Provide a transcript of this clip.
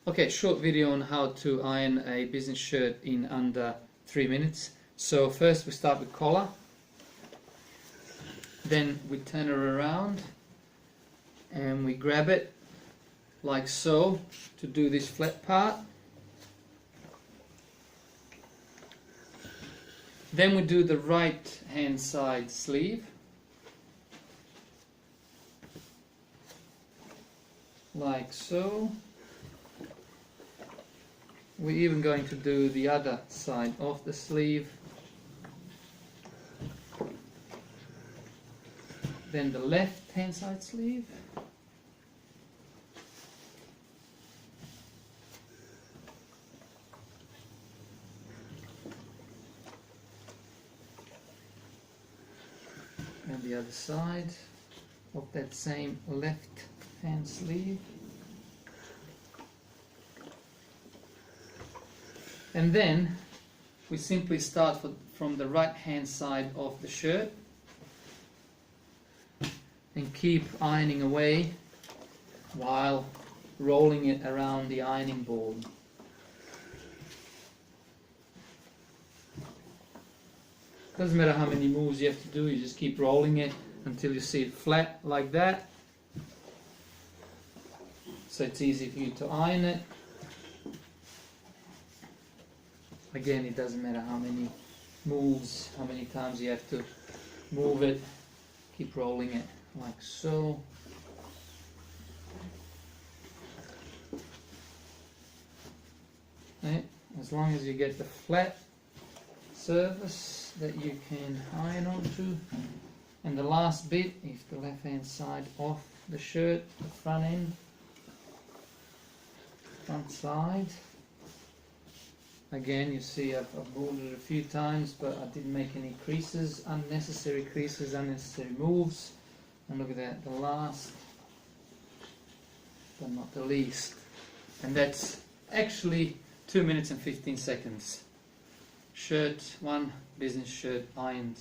Okay, short video on how to iron a business shirt in under 3 minutes. So first we start with collar, then we turn it around and we grab it like so to do this flat part. Then we do the right hand side sleeve like so. We're even going to do the other side of the sleeve. Then the left hand side sleeve. And the other side of that same left hand sleeve. And then we simply start from the right hand side of the shirt and keep ironing away while rolling it around the ironing board. Doesn't matter how many moves you have to do, you just keep rolling it until you see it flat like that. So it's easy for you to iron it. Again, it doesn't matter how many moves, how many times you have to move it. Keep rolling it like so. Okay. As long as you get the flat surface that you can iron onto. And the last bit is the left hand side of the shirt, the front end, front side. Again, you see I've moved it a few times, but I didn't make any creases, unnecessary moves. And look at that, the last, but not the least. And that's actually 2 minutes and 15 seconds. Shirt, one business shirt ironed.